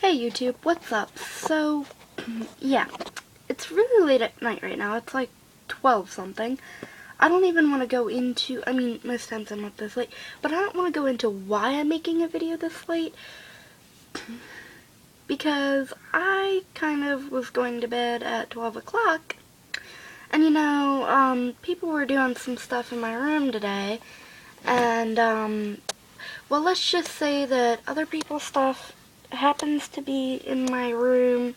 Hey YouTube, what's up? So, yeah, it's really late at night right now. It's like 12 something. I don't even want to go into, most times I'm not this late, but I don't want to go into why I'm making a video this late, because I kind of was going to bed at 12 o'clock, and people were doing some stuff in my room today, and, well, let's just say that other people's stuff happens to be in my room,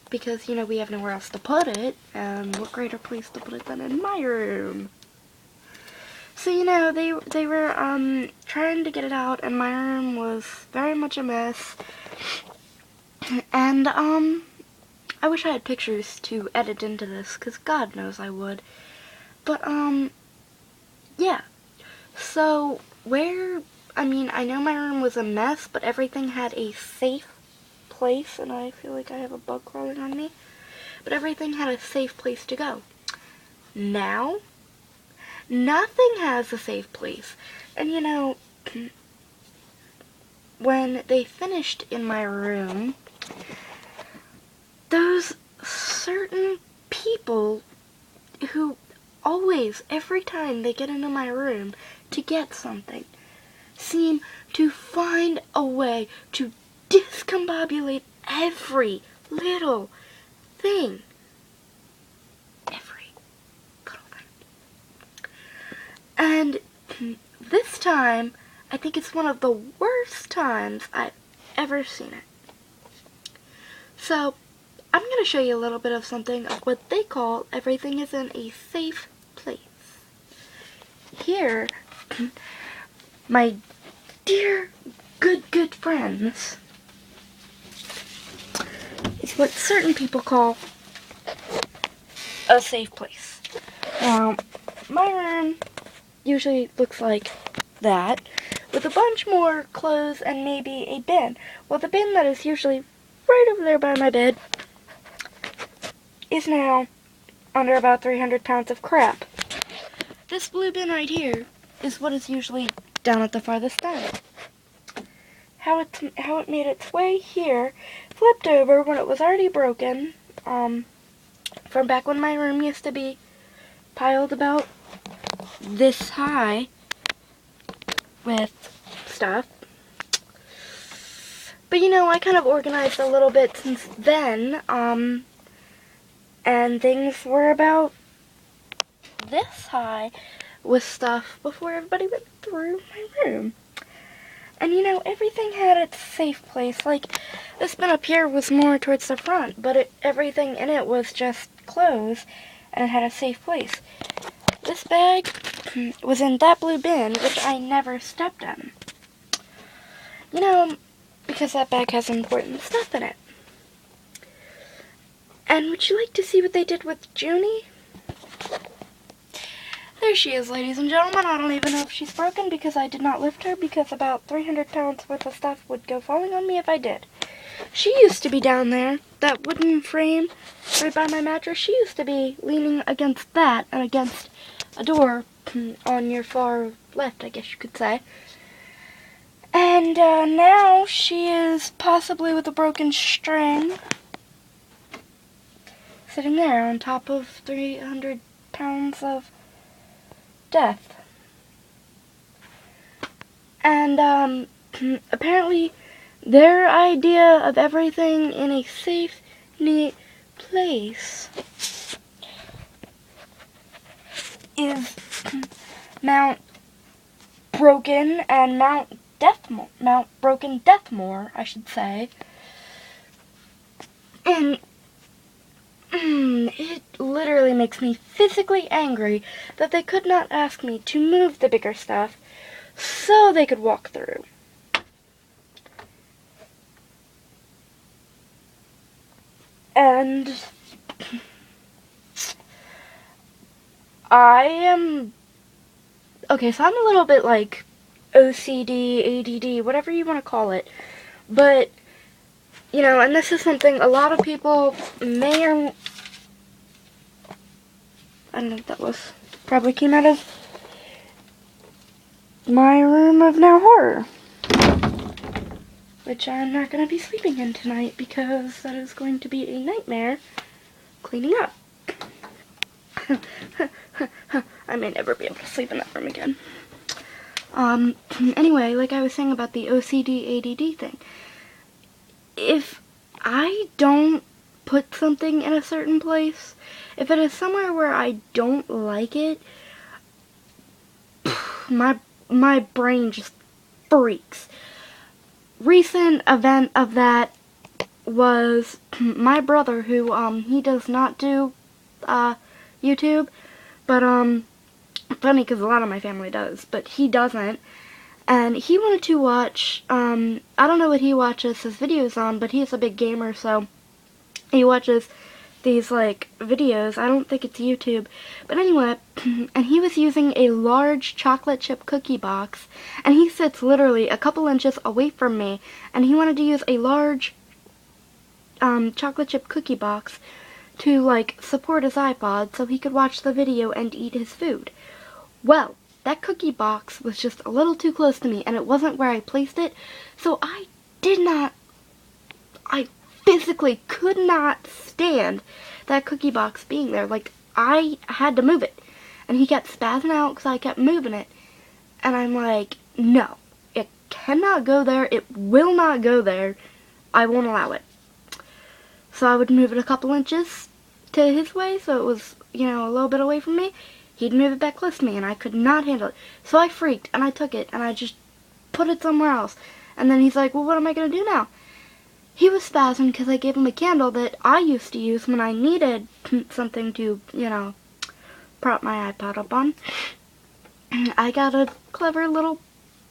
because, we have nowhere else to put it, and what greater place to put it than in my room? So, they were, trying to get it out, and my room was very much a mess, and, I wish I had pictures to edit into this, because God knows I would, but, yeah, so, I know my room was a mess, but everything had a safe place, and I feel like I have a bug crawling on me, but everything had a safe place to go. Now, nothing has a safe place, and when they finished in my room, those certain people who always, every time they get into my room to get something, seem to find a way to discombobulate every little thing. Every little thing. And this time, I think it's one of the worst times I've ever seen it. So, I'm going to show you a little bit of something of what they call everything is in a safe place. Here, my dear, good friends, is what certain people call a safe place. Now, my room usually looks like that, with a bunch more clothes and maybe a bin. Well, the bin that is usually right over there by my bed is now under about 300 pounds of crap. This blue bin right here is what is usually down at the farthest end. How it made its way here, flipped over when it was already broken, from back when my room used to be piled about this high with stuff. But I kind of organized a little bit since then, and things were about this high with stuff before everybody went through my room. And everything had its safe place. Like, this bin up here was more towards the front, but everything in it was just clothes, and it had a safe place. This bag was in that blue bin, which I never stepped in. Because that bag has important stuff in it. And would you like to see what they did with Junie? There she is, ladies and gentlemen. I don't even know if she's broken because I did not lift her, because about 300 pounds worth of stuff would go falling on me if I did. She used to be down there, that wooden frame right by my mattress. She used to be leaning against that and against a door on your far left, I guess you could say. And now she is possibly with a broken string, sitting there on top of 300 pounds of death. And apparently their idea of everything in a safe, neat place is Mount Broken and Mount Broken Deathmore, I should say. And it literally makes me physically angry that they could not ask me to move the bigger stuff so they could walk through. And okay, so I'm a little bit like OCD, ADD, whatever you want to call it, but and this is something a lot of people may or... I don't know what that was. Probably came out of my room of now horror. which I'm not going to be sleeping in tonight because that is going to be a nightmare cleaning up. I may never be able to sleep in that room again. Anyway, like I was saying about the OCD ADD thing, if I don't put something in a certain place, if it is somewhere where I don't like it, my brain just freaks. Recent event of that was my brother, who he does not do YouTube, but funny because a lot of my family does, but he doesn't. And he wanted to watch, I don't know what he watches his videos on, but he's a big gamer, so he watches these, like, videos. I don't think it's YouTube. But anyway, and he was using a large chocolate chip cookie box, and he sits literally a couple inches away from me, and he wanted to use a large chocolate chip cookie box to, like, support his iPod so he could watch the video and eat his food. Well, that cookie box was just a little too close to me, and it wasn't where I placed it, so I physically could not stand that cookie box being there. Like, I had to move it, and he kept spazzing out because I kept moving it, and I'm like, no, it cannot go there, it will not go there, I won't allow it. So I would move it a couple inches to his way, so it was, you know, a little bit away from me. He'd move it back close to me, and I could not handle it. So I freaked, and I took it, and I just put it somewhere else. And then he's like, well, what am I going to do now? He was spazzing because I gave him a candle that I used to use when I needed something to, you know, prop my iPod up on. I got a clever little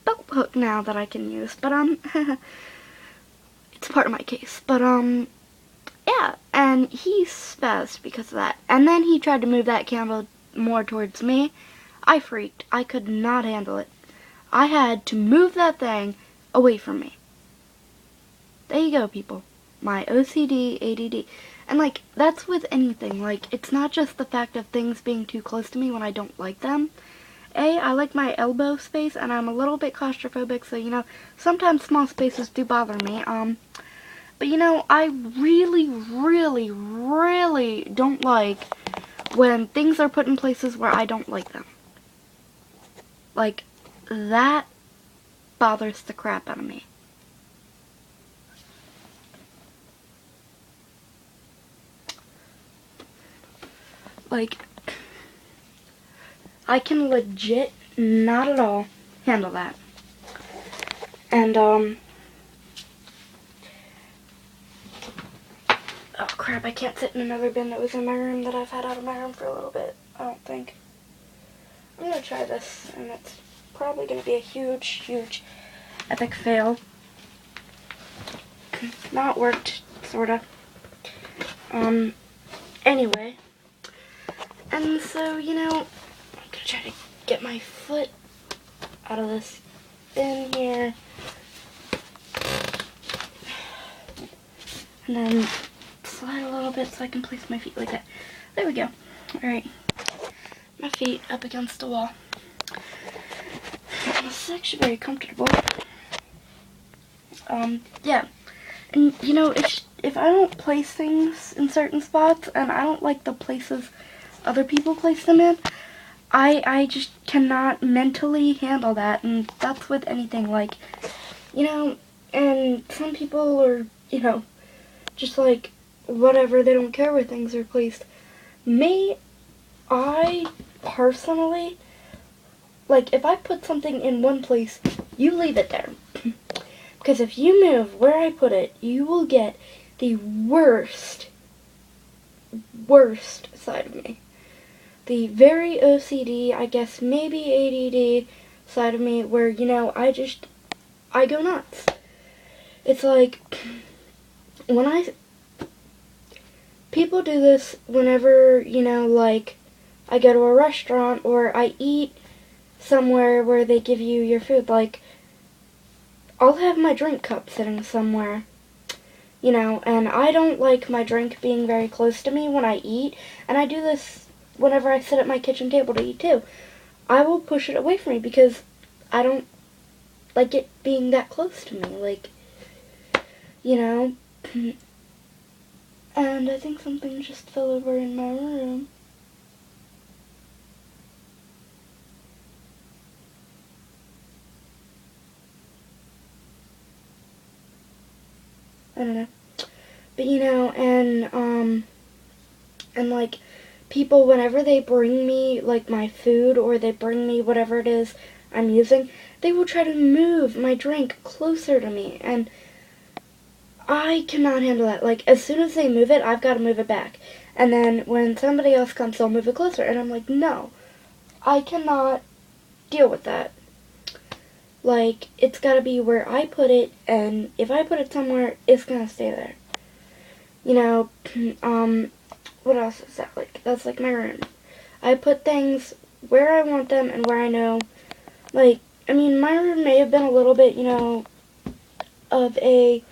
belt hook now that I can use, but, it's part of my case. But, yeah, and he spazzed because of that. And then he tried to move that candle more towards me. I freaked. I could not handle it. I had to move that thing away from me. There you go, people. My OCD, ADD. And, like, that's with anything. Like, it's not just the fact of things being too close to me when I don't like them. I like my elbow space, and I'm a little bit claustrophobic, so, you know, sometimes small spaces do bother me. But, you know, I really, really, really don't like when things are put in places where I don't like them. Like, that bothers the crap out of me. Like, I can legit not at all handle that. And, oh crap, I can't sit in another bin that was in my room that I've had out of my room for a little bit, I don't think. I'm gonna try this, and it's probably gonna be a huge, huge, epic fail. Not worked, sorta. Anyway. And so, you know, I'm gonna try to get my foot out of this bin here. And then slide a little bit so I can place my feet like that. There we go. Alright. My feet up against the wall. This is actually very comfortable. Yeah. And, you know, if I don't place things in certain spots, and I don't like the places other people place them in, I just cannot mentally handle that, and that's with anything, like, you know, and some people are, you know, just like, whatever, they don't care where things are placed. Me, I personally, like, if I put something in one place, you leave it there. Because if you move where I put it, you will get the worst side of me. The very OCD, I guess maybe ADD side of me where, you know, I go nuts. It's like, people do this whenever, you know, like, I go to a restaurant or I eat somewhere where they give you your food. Like, I'll have my drink cup sitting somewhere, you know, and I don't like my drink being very close to me when I eat, and I do this whenever I sit at my kitchen table to eat too. I will push it away from me because I don't like it being that close to me. Like, you know. And I think something just fell over in my room. I don't know. But you know, and like people, whenever they bring me like my food or they bring me whatever it is I'm using, they will try to move my drink closer to me, and I cannot handle that. Like, as soon as they move it, I've got to move it back. And then when somebody else comes, they'll move it closer. And I'm like, no, I cannot deal with that. Like, it's got to be where I put it, and if I put it somewhere, it's going to stay there. You know, what else is that like? That's like my room. I put things where I want them and where I know. Like, I mean, my room may have been a little bit, you know, of a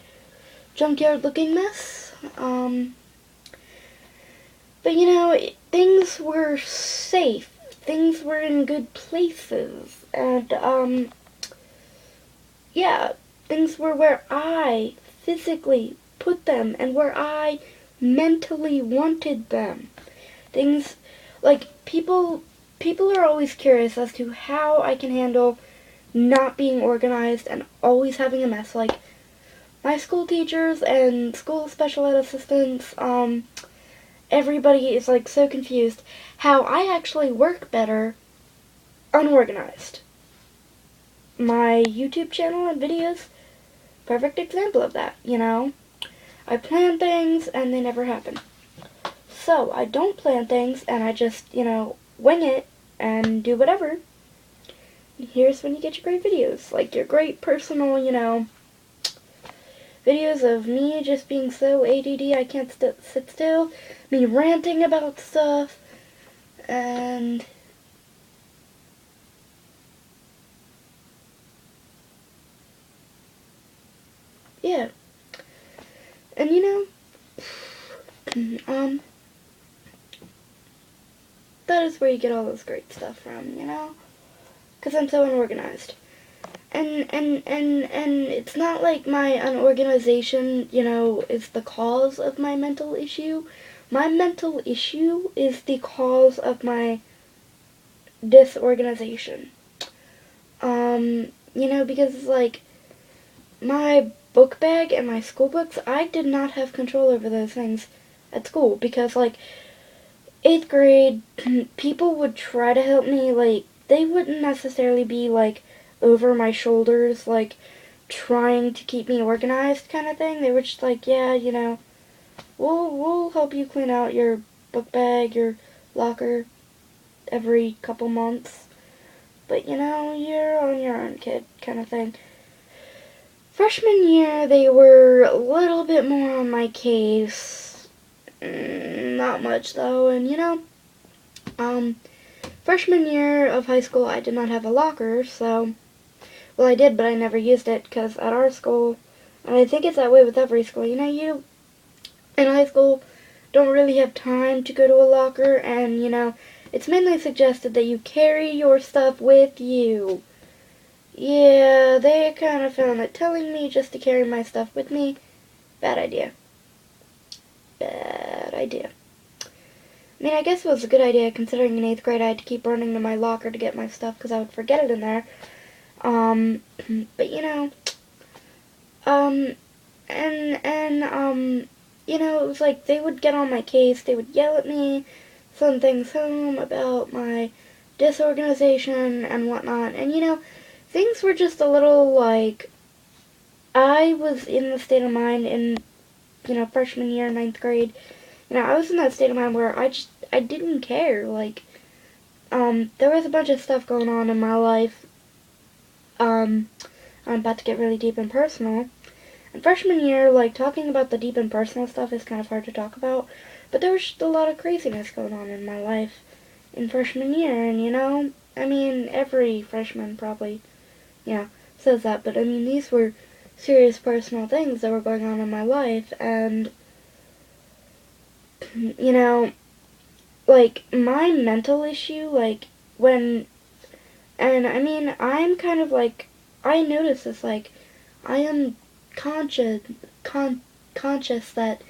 junkyard looking mess. But you know, things were safe. Things were in good places. And, yeah, things were where I physically put them and where I mentally wanted them. Things, like, people are always curious as to how I can handle not being organized and always having a mess. Like, my school teachers and school special ed assistants, everybody is like so confused how I actually work better unorganized. My YouTube channel and videos, perfect example of that, you know. I plan things and they never happen. So I don't plan things and I just, you know, wing it and do whatever. Here's when you get your great videos, like your great personal, you know, videos of me just being so ADD I can't sit still, me ranting about stuff, and yeah. And you know, that is where you get all this great stuff from, you know? Because I'm so unorganized. And it's not like my unorganization, you know, is the cause of my mental issue. My mental issue is the cause of my disorganization. You know, because like my book bag and my school books, I did not have control over those things at school because like 8th grade, people would try to help me, like they wouldn't necessarily be like over my shoulders, like trying to keep me organized kind of thing. They were just like, yeah, you know, we'll help you clean out your book bag, your locker every couple months. But you know, you're on your own, kid, kind of thing. Freshman year, they were a little bit more on my case. Not much though, and you know, freshman year of high school, I did not have a locker, so, well, I did, but I never used it, because at our school, and I think it's that way with every school, you know, you, in high school, don't really have time to go to a locker, and, you know, it's mainly suggested that you carry your stuff with you. Yeah, they kind of found that telling me just to carry my stuff with me, bad idea. Bad idea. I mean, I guess it was a good idea considering in 8th grade I had to keep running to my locker to get my stuff because I would forget it in there. But you know, you know, it was like they would get on my case, they would yell at me, send things home about my disorganization and whatnot, and you know, things were just a little like, I was in the state of mind in, you know, freshman year, 9th grade, you know, I was in that state of mind where I didn't care, like, there was a bunch of stuff going on in my life, I'm about to get really deep and personal. And freshman year, like, talking about the deep and personal stuff is kind of hard to talk about, but there was just a lot of craziness going on in my life in freshman year, and, you know, I mean, every freshman probably, yeah, says that, but, I mean, these were serious personal things that were going on in my life, and, you know, like, my mental issue, like, when, and, I mean, I'm kind of, like, I notice this, like, I am conscious that,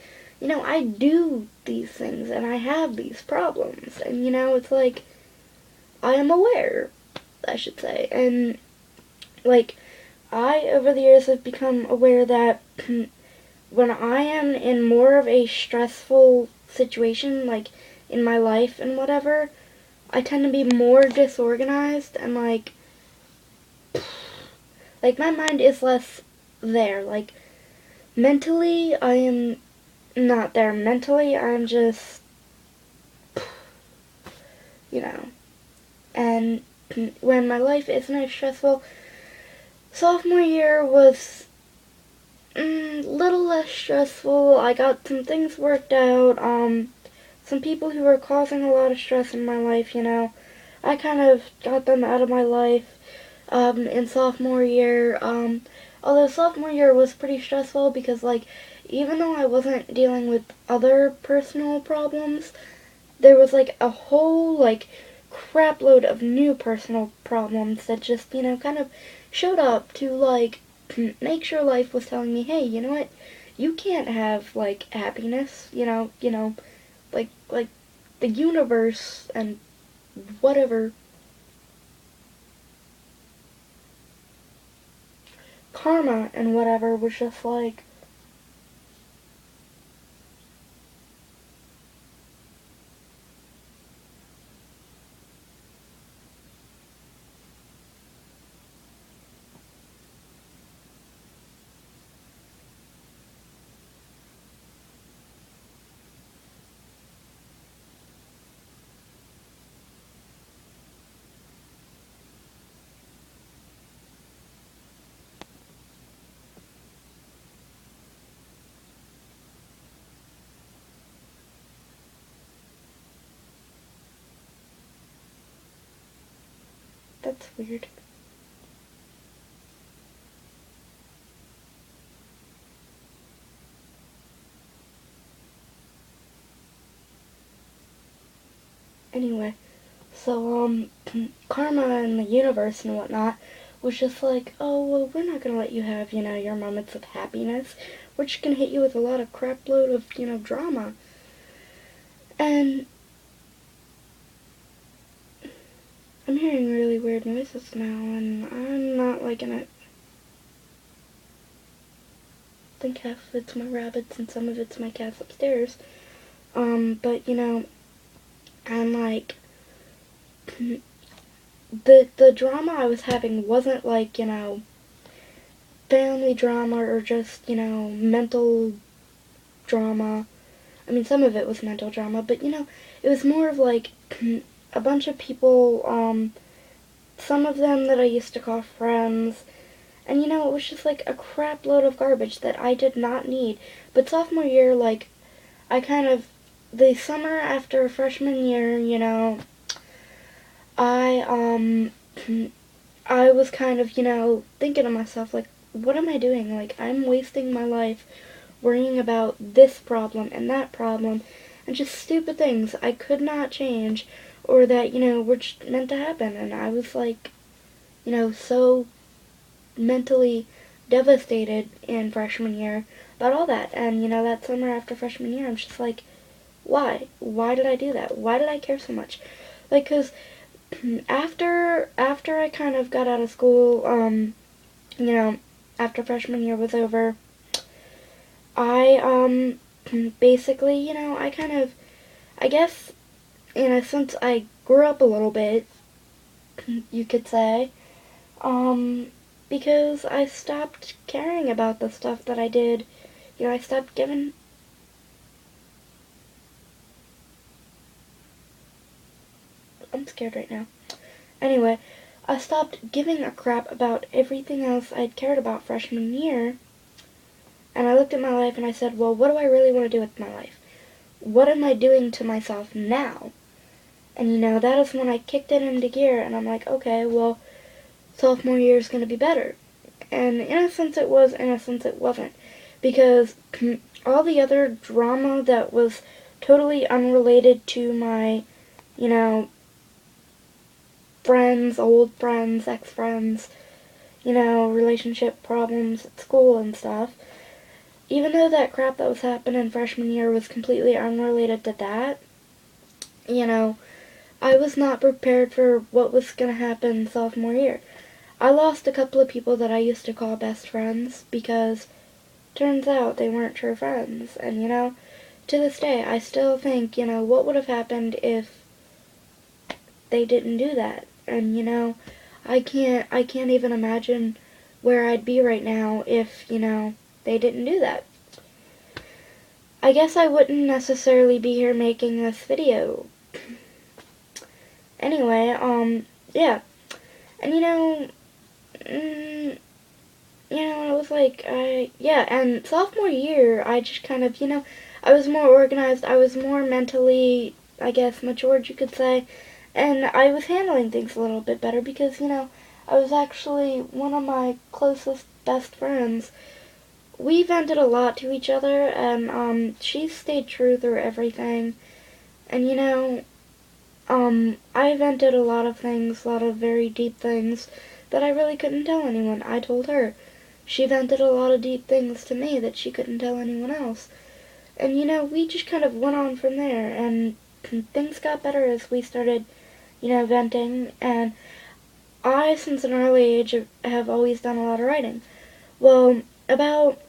I do these things and I have these problems. And, it's like, I am aware, I should say. And, like, I, over the years, have become aware that when I am in more of a stressful situation, like, in my life and whatever, I tend to be more disorganized and, like, my mind is less there. Like, mentally, I am not there. Mentally, I'm just, and when my life isn't as stressful, sophomore year was little less stressful. I got some things worked out. Some people who were causing a lot of stress in my life, I kind of got them out of my life in sophomore year. Although sophomore year was pretty stressful because, like, even though I wasn't dealing with other personal problems, there was, like, a whole, like, crap load of new personal problems that just, kind of showed up to, like, make sure life was telling me, hey, you know what? You can't have, like, happiness, like the universe and whatever karma and whatever was just like, that's weird. Anyway, so, karma and the universe and whatnot was just like, oh, well, we're not gonna let you have, your moments of happiness. We're just gonna hit you with a lot of crap load of, drama. And I'm hearing really weird noises now, and I'm not liking it. I think half of it's my rabbits and some of it's my cats upstairs. But, I'm like, the drama I was having wasn't like, family drama or just, mental drama. I mean, some of it was mental drama, but, it was more of like a bunch of people, some of them that I used to call friends, and, it was just like a crap load of garbage that I did not need. But sophomore year, like, I kind of, the summer after freshman year, I, I was kind of, thinking to myself, like, what am I doing? Like, I'm wasting my life worrying about this problem and that problem and just stupid things I could not change or that, were just meant to happen. And I was like, so mentally devastated in freshman year about all that. And, that summer after freshman year, I'm just like, why? Why did I do that? Why did I care so much? Like, because after I kind of got out of school, after freshman year was over, I, basically, I kind of, I guess, since I grew up a little bit, you could say, because I stopped caring about the stuff that I did. I stopped giving. I'm scared right now. Anyway, I stopped giving a crap about everything else I'd cared about freshman year, and I looked at my life and I said, well, what do I really want to do with my life? What am I doing to myself now? And, that is when I kicked it into gear, and I'm like, okay, well, sophomore year is going to be better. And in a sense it was, in a sense it wasn't. Because all the other drama that was totally unrelated to my, friends, old friends, ex-friends, relationship problems at school and stuff, even though that crap that was happening freshman year was completely unrelated to that, you know, I was not prepared for what was going to happen sophomore year. I lost a couple of people that I used to call best friends because turns out they weren't true friends. And, you know, to this day, I still think, you know, what would have happened if they didn't do that? And, you know, I can't even imagine where I'd be right now if, you know, they didn't do that. I guess I wouldn't necessarily be here making this video. Anyway, yeah. And, it was like, yeah, and sophomore year, I just kind of, I was more organized, I was more mentally, I guess, matured, you could say, and I was handling things a little bit better because, I was actually one of my closest best friends. We vented a lot to each other, and, she stayed true through everything, and, I vented a lot of things, a lot of very deep things that I really couldn't tell anyone. I told her. She vented a lot of deep things to me that she couldn't tell anyone else. And, we just kind of went on from there, and things got better as we started, venting, and I, since an early age, have always done a lot of writing. Well, about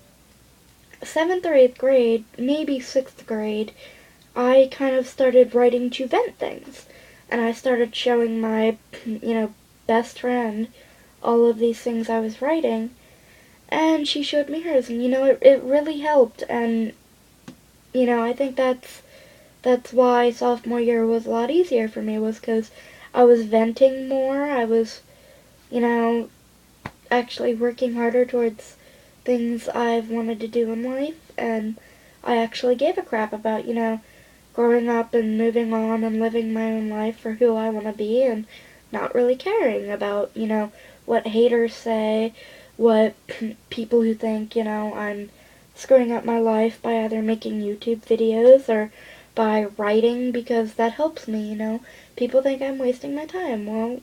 7th or 8th grade, maybe 6th grade, I kind of started writing to vent things. And I started showing my, best friend all of these things I was writing. And she showed me hers. And, it really helped. And, I think that's why sophomore year was a lot easier for me, was because I was venting more. I was, actually working harder towards things I've wanted to do in life. And I actually gave a crap about, growing up and moving on and living my own life for who I want to be and not really caring about, what haters say, what people who think, I'm screwing up my life by either making YouTube videos or by writing because that helps me, People think I'm wasting my time. Well,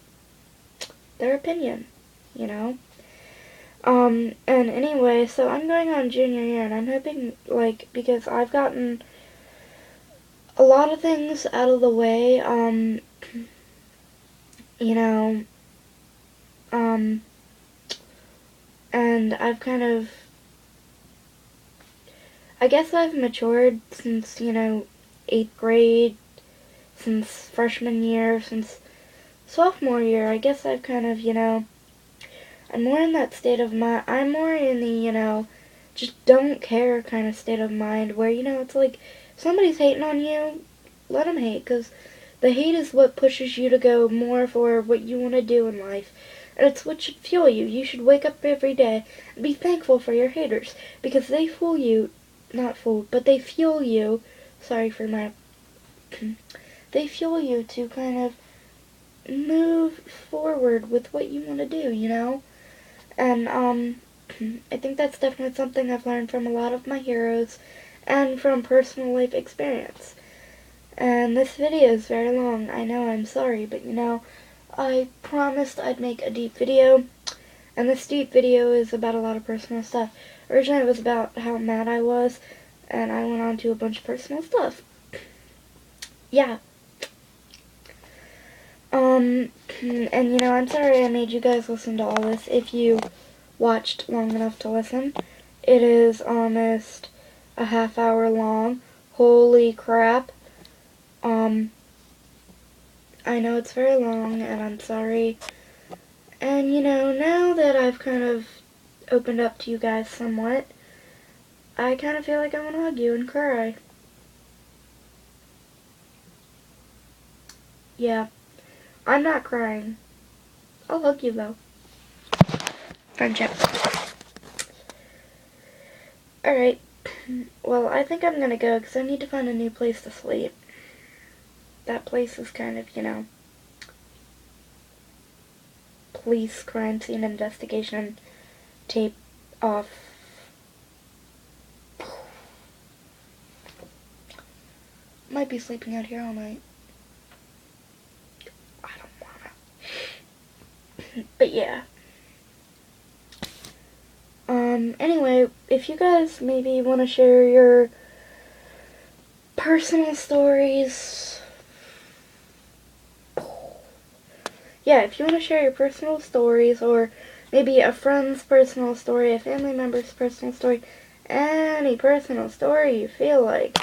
their opinion, you know. And anyway, so I'm going on junior year and I'm hoping, because I've gotten a lot of things out of the way, you know, um, and I've kind of, I guess I've matured since, 8th grade, since freshman year, since sophomore year. I guess I've kind of, I'm more in that state of mind, I'm more in the, just don't care kind of state of mind where, it's like, if somebody's hating on you, let them hate, because the hate is what pushes you to go more for what you want to do in life. And it's what should fuel you. You should wake up every day and be thankful for your haters, because they fool you, not fool, but they fuel you, sorry for my, they fuel you to kind of move forward with what you want to do, And, I think that's definitely something I've learned from a lot of my heroes and from personal life experience. And this video is very long. I know, I'm sorry, but I promised I'd make a deep video. And this deep video is about a lot of personal stuff. Originally it was about how mad I was, and I went on to a bunch of personal stuff. Yeah. And I'm sorry I made you guys listen to all this. If you watched long enough to listen, it is almost a half hour long. Holy crap. I know it's very long, and I'm sorry. And, now that I've kind of opened up to you guys somewhat, I kind of feel like I want to hug you and cry. Yeah, I'm not crying. I'll hug you, though. Friendship. Alright, well, I think I'm gonna go, because I need to find a new place to sleep. That place is kind of, police crime scene investigation tape off. Might be sleeping out here all night. I don't wanna. But yeah. Anyway, if you guys maybe want to share your personal stories, yeah, if you want to share your personal stories, or maybe a friend's personal story, a family member's personal story, any personal story you feel like,